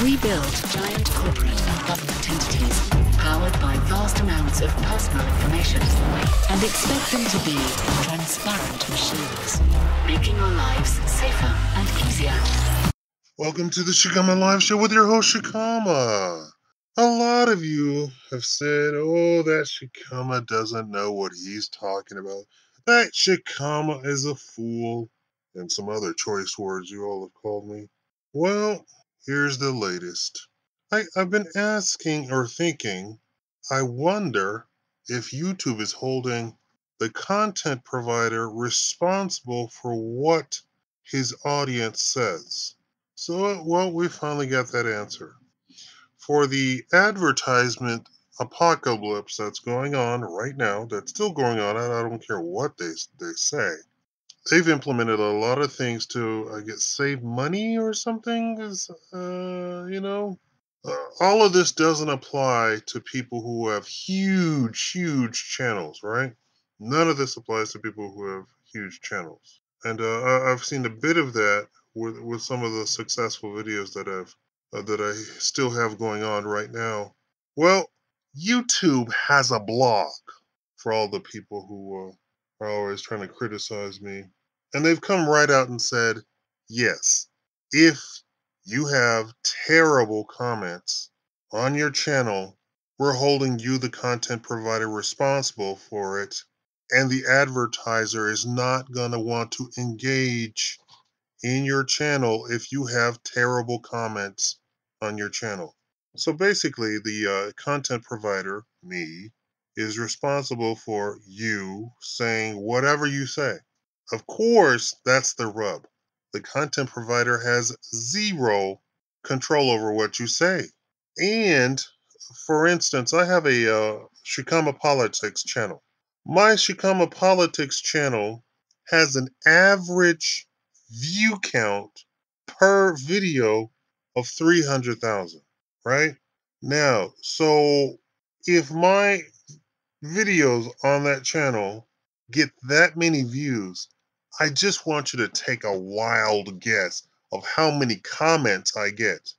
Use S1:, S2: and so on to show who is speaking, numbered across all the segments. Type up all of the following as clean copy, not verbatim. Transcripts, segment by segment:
S1: We build giant corporate and government entities powered by vast amounts of personal information and expect them to be transparent machines, making our lives safer and easier.
S2: Welcome to the Shakaama Live Show with your host, Shakaama. A lot of you have said, oh, that Shakaama doesn't know what he's talking about. That Shakaama is a fool. And some other choice words you all have called me. Well, here's the latest. I've been asking or thinking, I wonder if YouTube is holding the content provider responsible for what his audience says. So, well, we finally got that answer. For the advertisement apocalypse that's going on right now, that's still going on, and I don't care what they say, they've implemented a lot of things to, I guess, save money or something. All of this doesn't apply to people who have huge channels, right? None of this applies to people who have huge channels. And I've seen a bit of that with some of the successful videos that I still have going on right now. Well, YouTube has a blog for all the people who are always trying to criticize me. And they've come right out and said, yes, if you have terrible comments on your channel, we're holding you, the content provider, responsible for it. And the advertiser is not going to want to engage in your channel if you have terrible comments on your channel. So basically, the content provider, me, is responsible for you saying whatever you say. Of course, that's the rub. The content provider has zero control over what you say. And, for instance, I have a Shakaama Politics channel. My Shakaama Politics channel has an average view count per video of 300,000, right? Now, so if my videos on that channel get that many views, I just want you to take a wild guess of how many comments I get.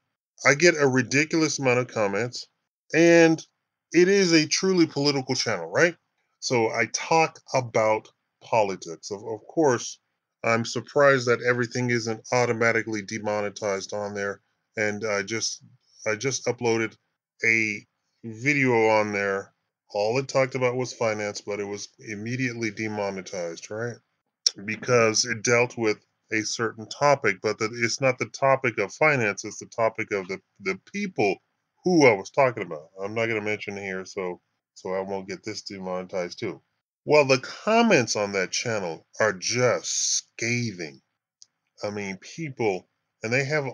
S2: I get a ridiculous amount of comments, and it is a truly political channel, right? So I talk about politics. Of course, I'm surprised that everything isn't automatically demonetized on there. And I just uploaded a video on there. All it talked about was finance, but it was immediately demonetized, right? Because it dealt with a certain topic, but it's not the topic of finance, it's the topic of the people who I was talking about. I'm not going to mention here, so I won't get this demonetized too. Well, the comments on that channel are just scathing. I mean, people, and they have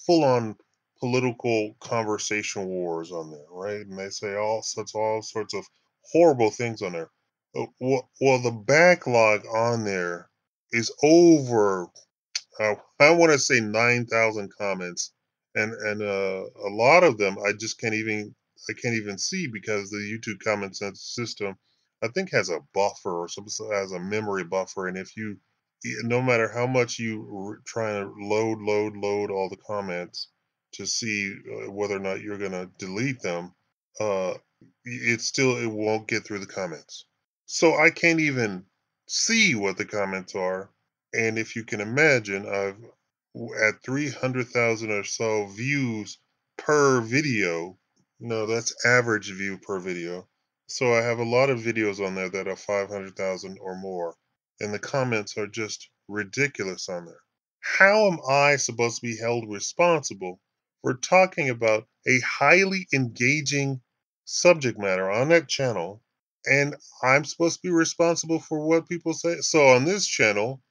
S2: full-on political conversation wars on there, right? And they say all sorts of horrible things on there. Well, the backlog on there is over. I want to say 9,000 comments, and a lot of them I can't even see because the YouTube comment system, I think, has a buffer or some has a memory buffer, and if you no matter how much you try to load all the comments to see whether or not you're going to delete them, uh, it won't get through the comments. So I can't even see what the comments are. And if you can imagine, I've at 300,000 or so views per video. No, that's average view per video. So I have a lot of videos on there that are 500,000 or more. And the comments are just ridiculous on there. How am I supposed to be held responsible for talking about a highly engaging subject matter on that channel, and I'm supposed to be responsible for what people say? So on this channel,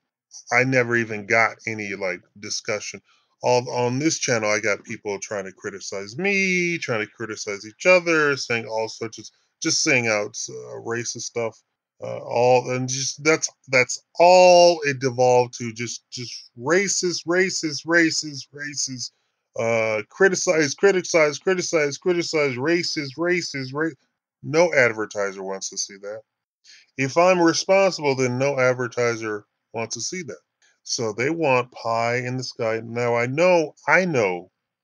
S2: I never even got any discussion. All on this channel, I got people trying to criticize me, trying to criticize each other, saying all sorts of, just saying out racist stuff. All and just that's all it devolved to. Just racist. Criticize, racist. No advertiser wants to see that. If I'm responsible, then no advertiser wants to see that. So they want pie in the sky. Now I know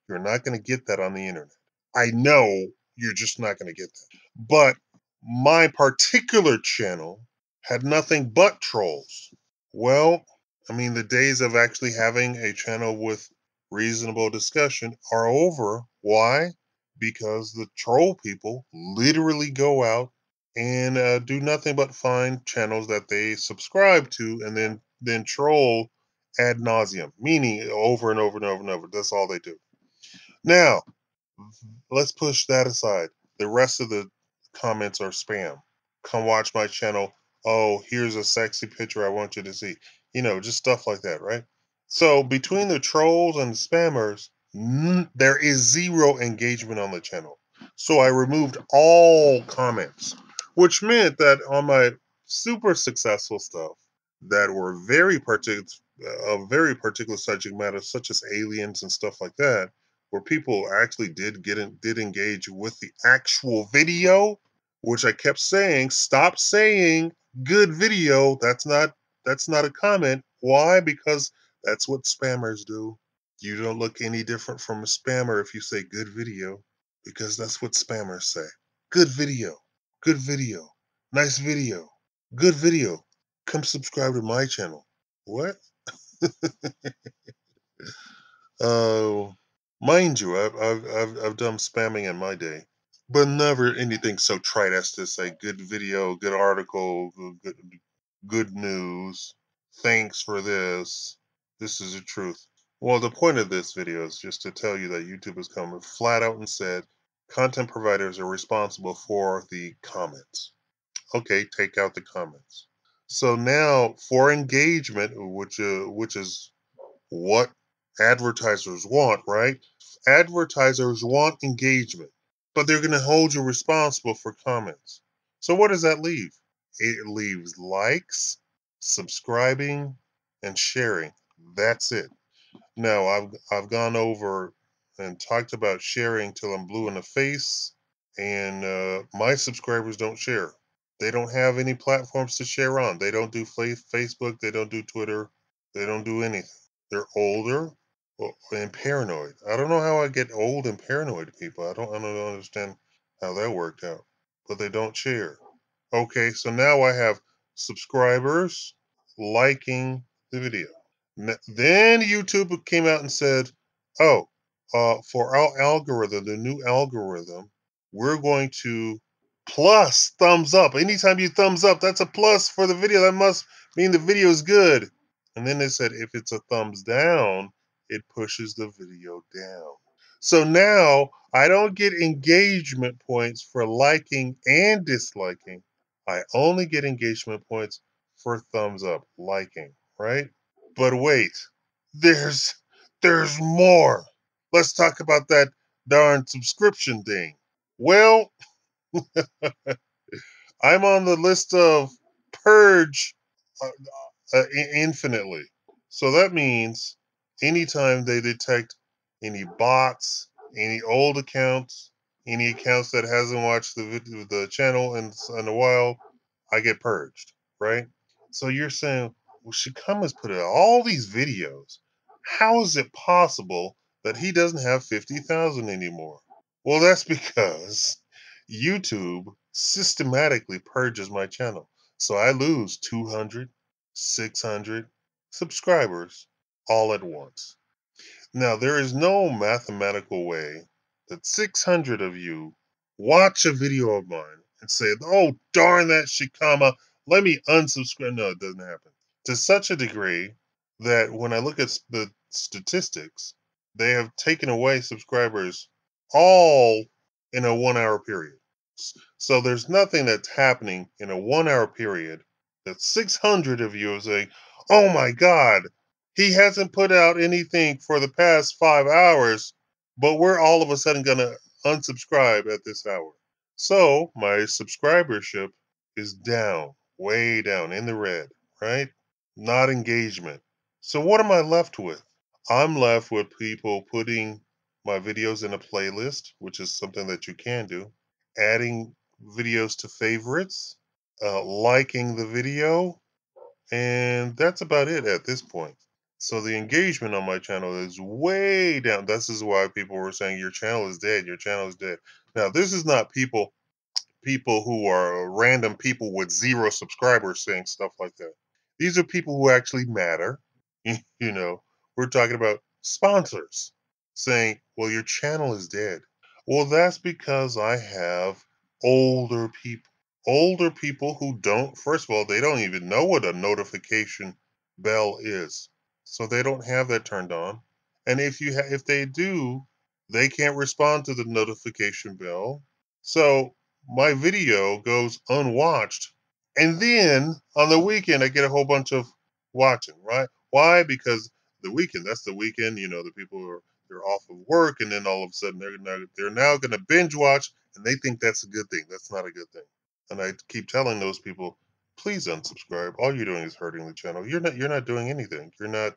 S2: You're not going to get that on the internet. I know you're just not going to get that. But my particular channel had nothing but trolls. Well, I mean, the days of actually having a channel with reasonable discussion are over. Why? Because the troll people literally go out and do nothing but find channels that they subscribe to and then troll ad nauseum, meaning over and over and over and over. That's all they do. Now, let's push that aside. The rest of the comments are spam. Come watch my channel. Oh, here's a sexy picture I want you to see. Just stuff like that, right? So between the trolls and the spammers, there is zero engagement on the channel. So I removed all comments, which meant that on my super successful stuff that were very particular subject matter, such as aliens and stuff like that, where people actually did engage with the actual video, which I kept saying, stop saying good video. That's not a comment. Why? Because that's what spammers do. You don't look any different from a spammer if you say good video, because that's what spammers say. Good video. Good video. Nice video. Good video. Come subscribe to my channel. What? Oh, mind you, I've done spamming in my day, but never anything so trite as to say good video, good article, good news. Thanks for this. This is the truth. Well, the point of this video is just to tell you that YouTube has come flat out and said content providers are responsible for the comments. Okay, take out the comments. So now for engagement, which is what advertisers want, right? Advertisers want engagement, but they're going to hold you responsible for comments. So what does that leave? It leaves likes, subscribing, and sharing. That's it. Now I've gone over and talked about sharing till I'm blue in the face, and my subscribers don't share. They don't have any platforms to share on. They don't do Facebook. They don't do Twitter. They don't do anything. They're older and paranoid. I don't know how I get old and paranoid people. I don't understand how that worked out. But they don't share. Okay, so now I have subscribers liking the video. Then YouTube came out and said, "Oh, for our algorithm, the new algorithm, we're going to plus thumbs up. Anytime you thumbs up, that's a plus for the video. That must mean the video is good." And then they said, if it's a thumbs down, it pushes the video down. So now I don't get engagement points for liking and disliking. I only get engagement points for thumbs up, liking, right? But wait, there's more. Let's talk about that darn subscription thing. Well, I'm on the list of purge uh, infinitely. So that means anytime they detect any bots, any old accounts, any accounts that hasn't watched the channel in a while, I get purged, right? So you're saying, well, Shakaama's put out all these videos. How is it possible that he doesn't have 50,000 anymore? Well, that's because YouTube systematically purges my channel. So I lose 200, 600 subscribers all at once. Now, there is no mathematical way that 600 of you watch a video of mine and say, oh, darn that Shakaama, let me unsubscribe. No, it doesn't happen. To such a degree that when I look at the statistics, they have taken away subscribers all in a 1 hour period. So there's nothing that's happening in a 1 hour period that 600 of you are saying, oh my God, he hasn't put out anything for the past 5 hours, but we're all of a sudden going to unsubscribe at this hour. So my subscribership is down, way down in the red, right? Not engagement. So what am I left with? I'm left with people putting my videos in a playlist, which is something that you can do, adding videos to favorites, liking the video, and that's about it at this point. So the engagement on my channel is way down. This is why people were saying your channel is dead. Your channel is dead. Now, this is not people who are random people with 0 subscribers saying stuff like that. These are people who actually matter. You know, we're talking about sponsors saying, well, your channel is dead. Well, that's because I have older people. Older people who don't, first of all, they don't even know what a notification bell is. So they don't have that turned on. And if they do, they can't respond to the notification bell. So my video goes unwatched. And then on the weekend, I get a whole bunch of watching, right? Why? Because the weekend, that's the weekend, the people they're off of work, and then all of a sudden they're now going to binge watch, and they think that's a good thing. That's not a good thing. And I keep telling those people, please unsubscribe. All you're doing is hurting the channel. You're not doing anything. You're not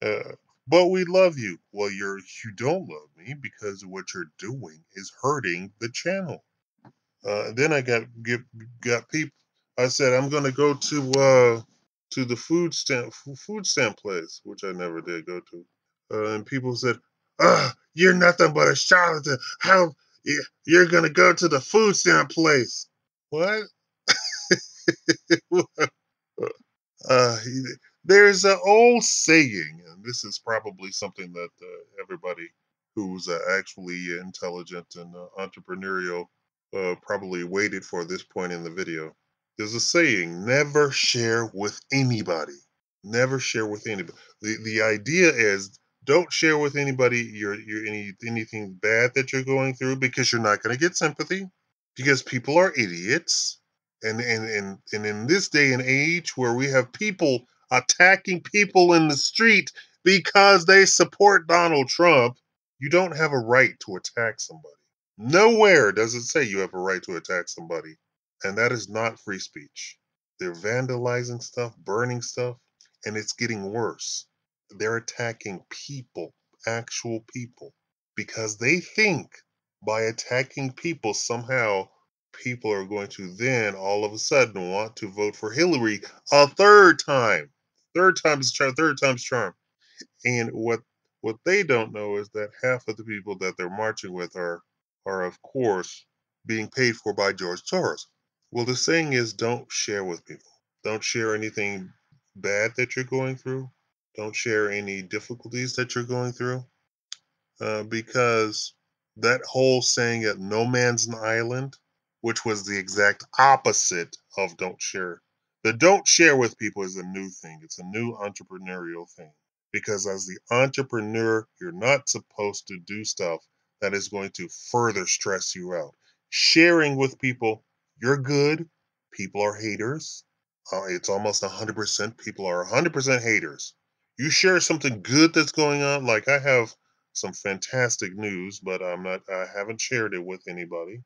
S2: uh, but we love you. Well, you don't love me because what you're doing is hurting the channel. Then I got people. I said I'm going to go to the food stamp place, which I never did go to. And people said, you're nothing but a charlatan. How you're going to go to the food stamp place? What? Uh, there's an old saying, and this is probably something that everybody who's actually intelligent and entrepreneurial probably waited for this point in the video. There's a saying: never share with anybody. Never share with anybody. The idea is don't share with anybody anything bad that you're going through because you're not going to get sympathy because people are idiots and in this day and age where we have people attacking people in the street because they support Donald Trump, you don't have a right to attack somebody. Nowhere does it say you have a right to attack somebody. And that is not free speech. They're vandalizing stuff, burning stuff, and it's getting worse. They're attacking people, actual people, because they think by attacking people somehow people are going to then all of a sudden want to vote for Hillary a third time. Third time's charm. And what they don't know is that half of the people that they're marching with are of course being paid for by George Soros. Well, the saying is don't share with people. Don't share anything bad that you're going through. Don't share any difficulties that you're going through. Because that whole saying at no man's an island, which was the exact opposite of don't share. The don't share with people is a new thing. It's a new entrepreneurial thing. Because as the entrepreneur, you're not supposed to do stuff that is going to further stress you out. Sharing with people, you're good. People are haters. It's almost 100%. People are 100% haters. You share something good that's going on, like I have some fantastic news, but I haven't shared it with anybody.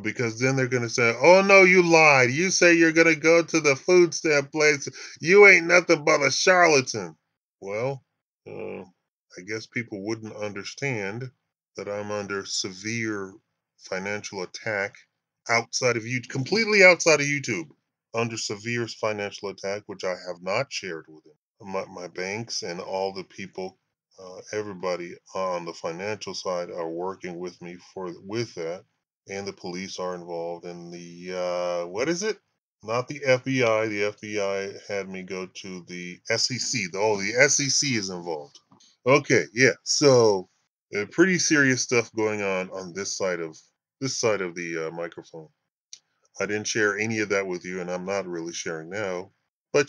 S2: Because then they're going to say, oh no, you lied. You say you're going to go to the food stamp place. You ain't nothing but a charlatan. Well, I guess people wouldn't understand that I'm under severe financial attack outside of you, completely outside of YouTube, under severe financial attack, which I have not shared with them. My banks and all the people, everybody on the financial side are working with me with that, and the police are involved. And the what is it? Not the FBI. The FBI had me go to the SEC. The SEC is involved. Okay, yeah. So, pretty serious stuff going on this side of the microphone. I didn't share any of that with you, and I'm not really sharing now. But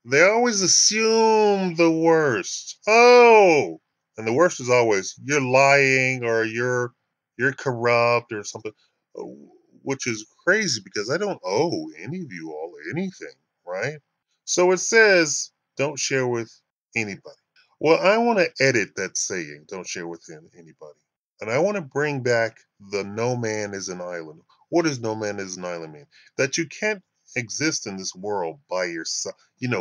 S2: they always assume the worst. Oh, and the worst is always you're lying or you're corrupt or something, uh, which is crazy because I don't owe any of you all anything, right? So it says don't share with anybody. Well, I want to edit that saying, don't share with anybody. And I want to bring back the no man is an island. What does no man is an island mean? That you can't exist in this world by yourself.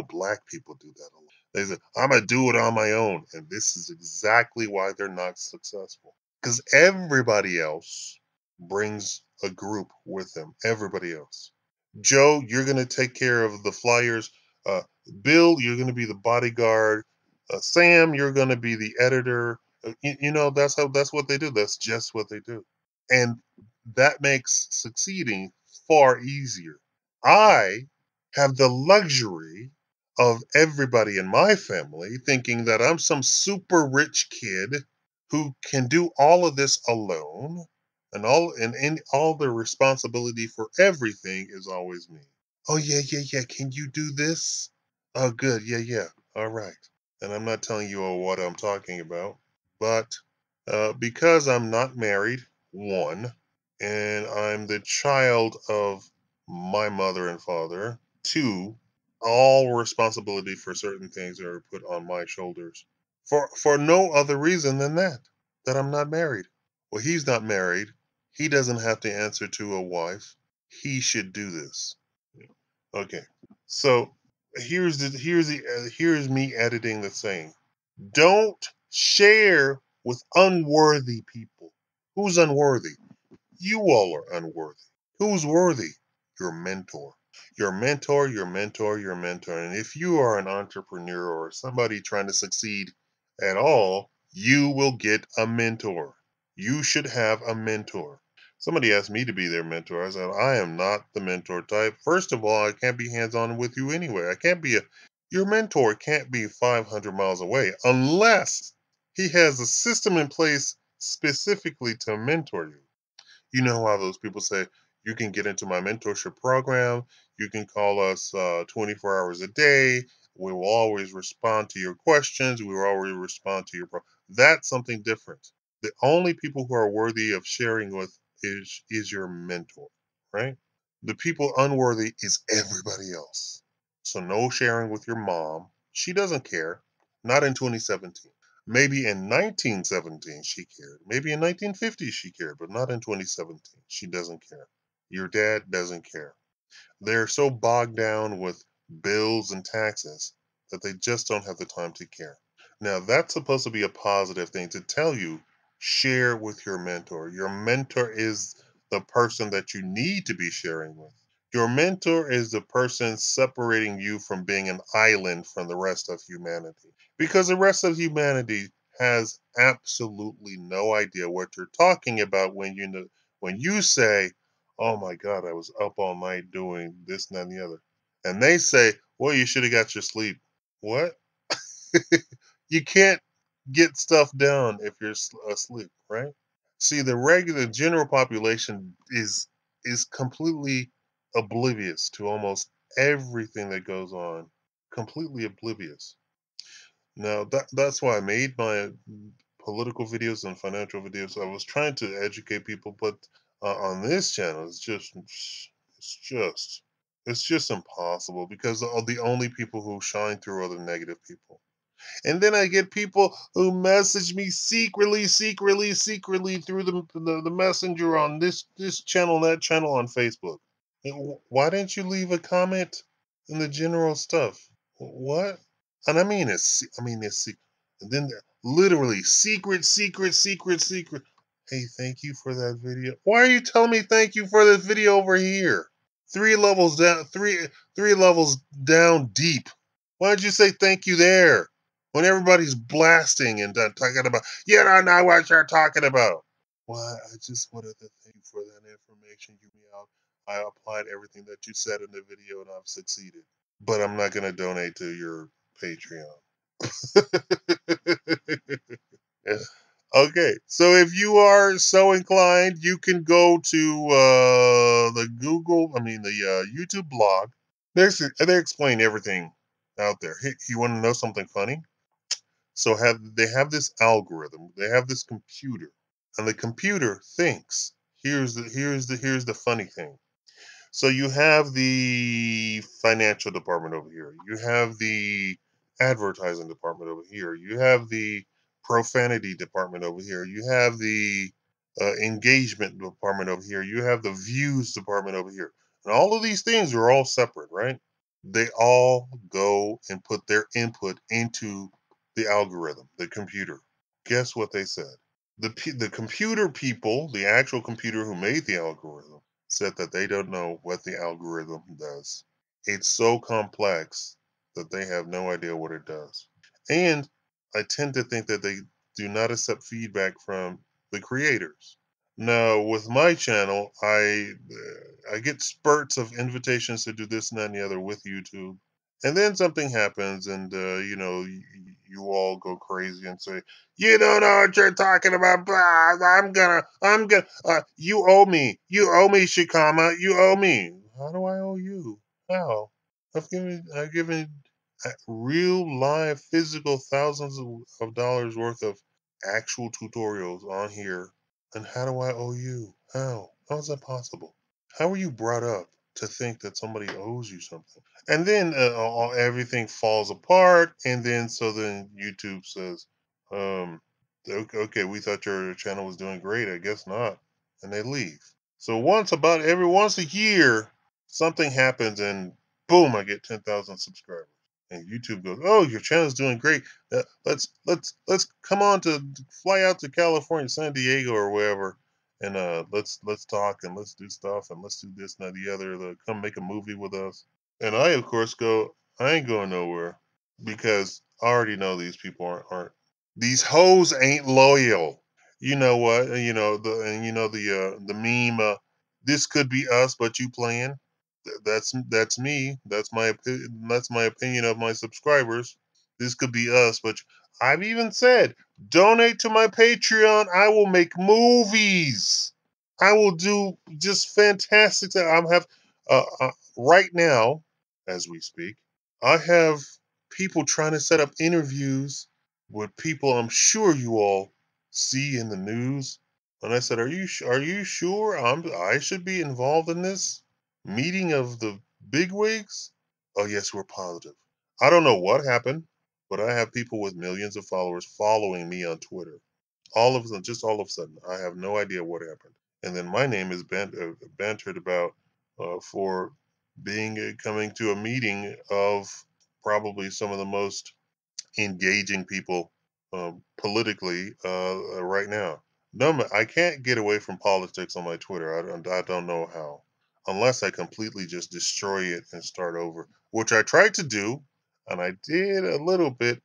S2: Black people do that a lot. They say, I'm going to do it on my own. And this is exactly why they're not successful. Because everybody else brings a group with them. Everybody else. Joe, you're going to take care of the flyers. Bill, you're going to be the bodyguard. Sam, you're going to be the editor. That's what they do. That's just what they do. And that makes succeeding far easier. I have the luxury of everybody in my family thinking that I'm some super rich kid who can do all of this alone, and all the responsibility for everything is always me. Oh yeah, yeah, yeah. Can you do this? Oh good, yeah, yeah. All right. And I'm not telling you what I'm talking about, but because I'm not married, one, and I'm the child of my mother and father, two, all responsibility for certain things are put on my shoulders. For no other reason than that I'm not married. Well, he's not married. He doesn't have to answer to a wife. He should do this. Okay. So here's me editing the saying. Don't share with unworthy people. Who's unworthy? You all are unworthy. Who's worthy? Your mentor. Your mentor, your mentor, your mentor. And if you are an entrepreneur or somebody trying to succeed at all, you will get a mentor. You should have a mentor. Somebody asked me to be their mentor. I said, I am not the mentor type. First of all, I can't be hands on with you anyway. Your mentor can't be 500 miles away unless he has a system in place specifically to mentor you. You know how those people say, you can get into my mentorship program. You can call us 24 hours a day. We will always respond to your questions. We will always respond to your That's something different. The only people who are worthy of sharing with is your mentor, right? The people unworthy is everybody else. So no sharing with your mom. She doesn't care. Not in 2017. Maybe in 1917 she cared. Maybe in 1950 she cared, but not in 2017. She doesn't care. Your dad doesn't care. They're so bogged down with bills and taxes that they just don't have the time to care. Now, that's supposed to be a positive thing to tell you. Share with your mentor. Your mentor is the person that you need to be sharing with. Your mentor is the person separating you from being an island from the rest of humanity. Because the rest of humanity has absolutely no idea what you're talking about when you say, oh my God, I was up all night doing this and that and the other. And they say, well, you should have got your sleep. What? You can't get stuff done if you're asleep, right? See, the regular general population is completely oblivious to almost everything that goes on. Completely oblivious. Now that's why I made my political videos and financial videos. I was trying to educate people, but on this channel, it's just it's just impossible because the only people who shine through are the negative people. And then I get people who message me secretly through the messenger on this channel, that channel on Facebook. Why didn't you leave a comment in the general stuff? What? And it's and then literally secret. Hey, thank you for that video. Why are you telling me thank you for this video over here? Three levels down deep. Why did you say thank you there? When everybody's blasting and talking about, you don't know what you're talking about. Why, I just wanted to thank you for that information you gave me out. I applied everything that you said in the video and I've succeeded. But I'm not going to donate to your Patreon. Okay, so if you are so inclined, you can go to the YouTube blog. They explain everything out there. Hey, you want to know something funny? So they have this algorithm, they have this computer, and the computer thinks. Here's the funny thing. So you have the financial department over here. You have the advertising department over here. You have the profanity department over here. You have the engagement department over here. You have the views department over here. And all of these things are all separate, right? They all go and put their input into the algorithm, the computer. Guess what they said? The computer people, the actual computer who made the algorithm, said that they don't know what the algorithm does. It's so complex that they have no idea what it does. And I tend to think that they do not accept feedback from the creators. Now, with my channel, I get spurts of invitations to do this and that and the other with YouTube, and then something happens, and you all go crazy and say, "You don't know what you're talking about." Blah, I'm gonna. You owe me, Shakaama. You owe me. How do I owe you? How? I've given real live physical thousands of dollars worth of actual tutorials on here. And how do I owe you? How is that possible? How were you brought up to think that somebody owes you something? And then everything falls apart, and then YouTube says, okay, we thought your channel was doing great. I guess not," and they leave. So every once a year, something happens, and boom, I get 10,000 subscribers. And YouTube goes, "Oh, your channel's doing great. Let's come on to fly out to California, San Diego, or wherever, and let's talk and let's do stuff and let's do this and that, the other. Come make a movie with us." And I, of course, go, "I ain't going nowhere because I already know these people aren't these hoes ain't loyal." You know what? The meme. This could be us, but you playing. That's me. That's my opinion of my subscribers. This could be us, but I've even said, donate to my Patreon. I will make movies. I will do just fantastic. I'm have right now, as we speak, I have people trying to set up interviews with people I'm sure you all see in the news. And I said, are you sure I should be involved in this meeting of the bigwigs?" "Oh yes, we're positive." I don't know what happened, but I have people with millions of followers following me on Twitter. All of a sudden, I have no idea what happened. And then my name is bantered about for being coming to a meeting of probably some of the most engaging people politically right now. No, I can't get away from politics on my Twitter. I don't know how, unless I completely just destroy it and start over, which I tried to do, and I did a little bit,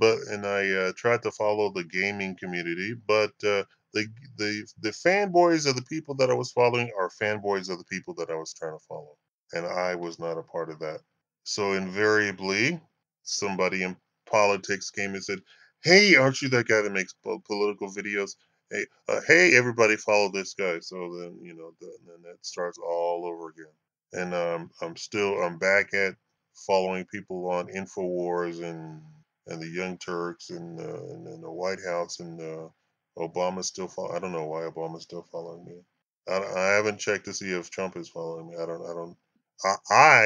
S2: and I tried to follow the gaming community, but the fanboys of the people that I was following are fanboys of the people that I was trying to follow, and I was not a part of that. So invariably, somebody in politics came and said, "Hey, aren't you that guy that makes political videos? Hey, everybody follow this guy." So then, then that starts all over again. And I'm back at following people on Infowars and the Young Turks and the White House and Obama's still I don't know why Obama's still following me. I haven't checked to see if Trump is following me. I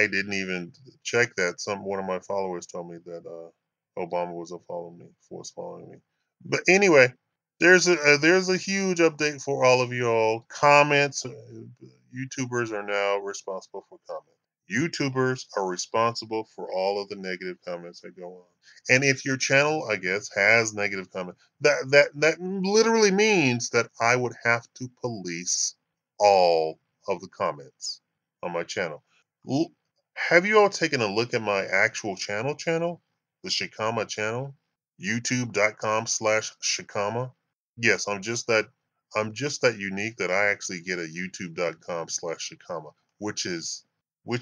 S2: didn't even check that. One of my followers told me that Obama was following me. But anyway, there's a huge update for all of you all. Comments, YouTubers are now responsible for comments. YouTubers are responsible for all of the negative comments that go on. And if your channel, I guess, has negative comments, that literally means that I would have to police all of the comments on my channel. Have you all taken a look at my actual channel, the Shakaama channel, youtube.com/Shakaama? Yes, I'm just that unique that I actually get a youtube.com/Shakaama, which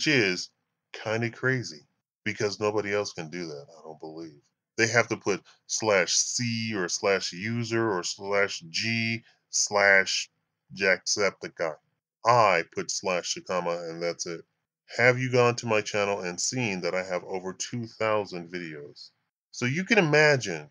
S2: is kind of crazy because nobody else can do that, I don't believe. They have to put /C or /user or /G/Jacksepticeye. I put /Shakaama and that's it. Have you gone to my channel and seen that I have over 2,000 videos? So you can imagine,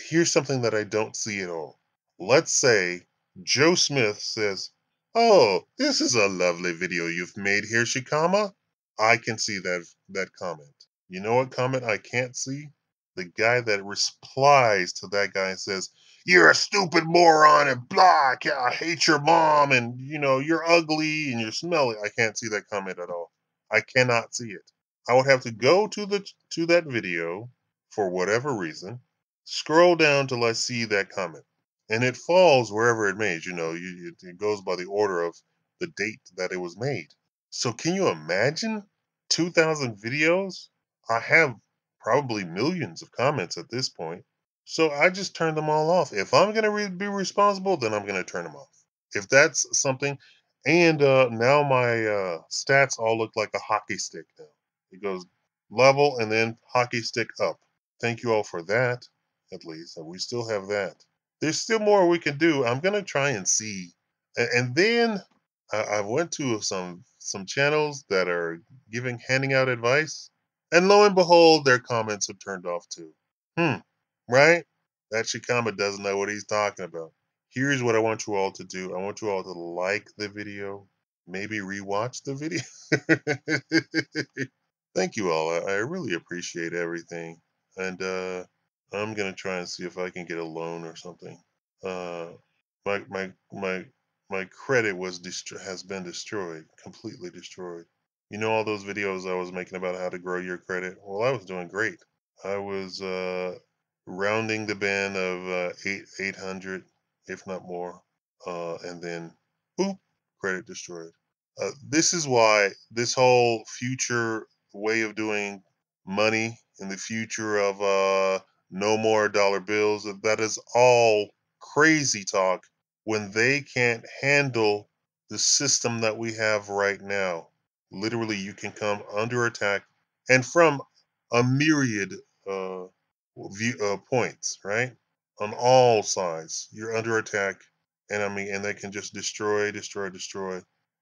S2: here's something that I don't see at all. Let's say Joe Smith says, "Oh, this is a lovely video you've made here, Shakaama." I can see that comment. You know what comment I can't see? The guy that replies to that guy and says, "You're a stupid moron and blah, I hate your mom and you're ugly and you're smelly." I can't see that comment at all. I cannot see it. I would have to go to that video for whatever reason, scroll down till I see that comment. And it falls wherever it made. It goes by the order of the date that it was made. So can you imagine 2,000 videos? I have probably millions of comments at this point. So I just turned them all off. If I'm going to be responsible, then I'm going to turn them off. If that's something, and now my stats all look like a hockey stick now. It goes level and then hockey stick up. Thank you all for that, at least. And we still have that. There's still more we can do. I'm going to try and see. And then I went to some channels that are handing out advice. And lo and behold, their comments have turned off too. Right? That Shakaama doesn't know what he's talking about. Here's what I want you all to do. I want you all to like the video, maybe rewatch the video. Thank you all. I really appreciate everything. And I'm gonna try and see if I can get a loan or something. Uh, my my my my credit has been destroyed, completely destroyed. You know all those videos I was making about how to grow your credit? Well, I was doing great. I was rounding the band of 800, if not more, and then boop, credit destroyed. This is why this whole future way of doing money in the future of no more dollar bills, that is all crazy talk when they can't handle the system that we have right now. Literally, you can come under attack and from a myriad uh, points, right? On all sides, you're under attack, and and they can just destroy, destroy, destroy,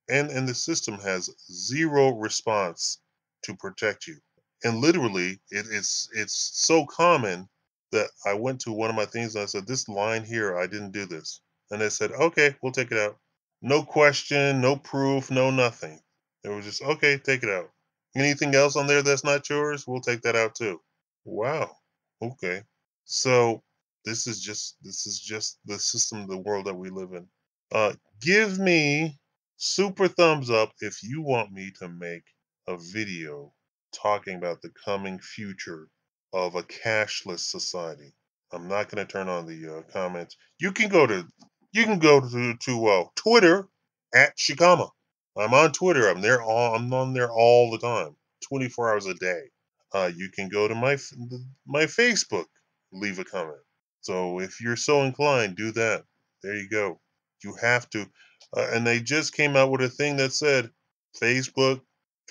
S2: and the system has zero response to protect you. And literally, it's so common that I went to one of my things and I said, "This line here, I didn't do this," and they said, "Okay, we'll take it out." No question, no proof, no nothing. It was just okay, take it out. Anything else on there that's not yours, we'll take that out too. Wow. Okay. So this is just the system of the world that we live in. Give me super thumbs up if you want me to make a video talking about the coming future of a cashless society. I'm not going to turn on the comments. You can go to Twitter at Shakaama. I'm on Twitter. I'm on there all the time, 24 hours a day. You can go to my Facebook, leave a comment. So if you're so inclined, do that. There you go. You have to. And they just came out with a thing that said Facebook,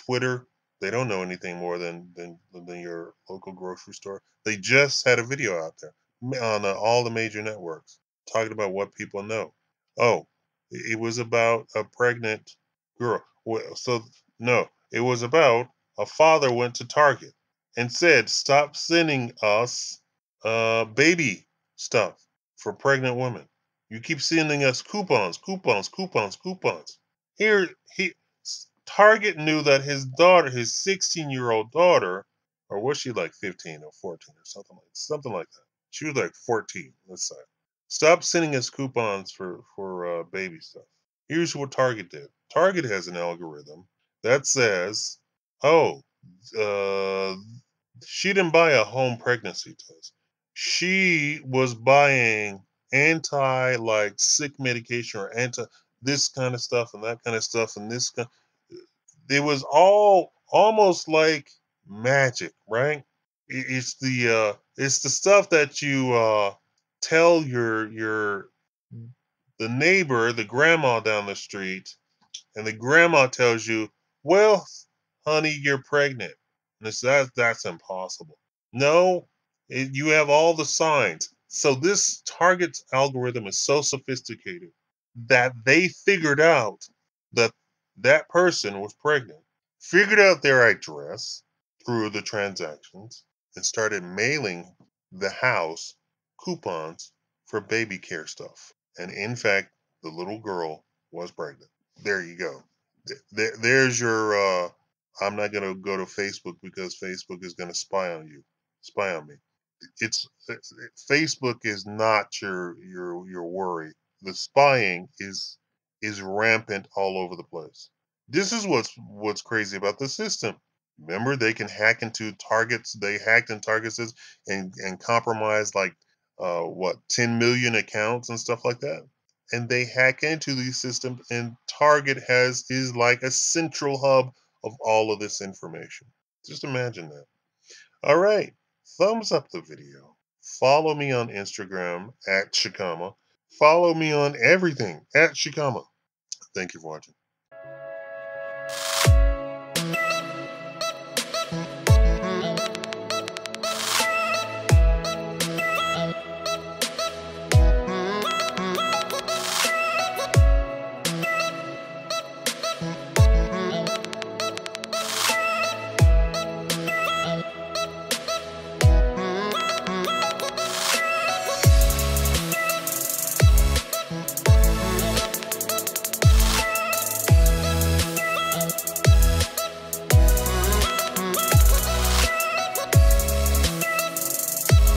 S2: Twitter, they don't know anything more than your local grocery store. They just had a video out there on all the major networks talking about what people know. Oh, it was about a pregnant girl. Well, so no, it was about a father went to Target and said, "Stop sending us baby stuff for pregnant women. You keep sending us coupons, coupons, coupons, coupons." Here, Target knew that his daughter, his 16-year-old daughter, or was she like 15 or 14 or something like that? She was like 14, let's say. Stop sending us coupons for baby stuff. Here's what Target did. Target has an algorithm that says, "Oh, uh, she didn't buy a home pregnancy test. She was buying anti like sick medication or anti this kind of stuff and that kind of stuff and this kind." It was all almost like magic, right? It's the stuff that you tell the neighbor, the grandma down the street, and the grandma tells you, "Well, honey, you're pregnant." And that's impossible. No, you have all the signs. So this Target's algorithm is so sophisticated that they figured out that that person was pregnant, figured out their address through the transactions, and started mailing the house coupons for baby care stuff. And in fact, the little girl was pregnant. There you go. There's your. I'm not going to go to Facebook because Facebook is going to spy on you, spy on me. Facebook is not your worry. The spying is rampant all over the place. This is what's crazy about the system. Remember, they can hack into targets. They hacked in targets and compromised like 10 million accounts and stuff like that. And they hack into these systems, and Target is like a central hub of all of this information. Just imagine that. All right. thumbs up the video. Follow me on Instagram at Shakaama. Follow me on everything at Shakaama. Thank you for watching.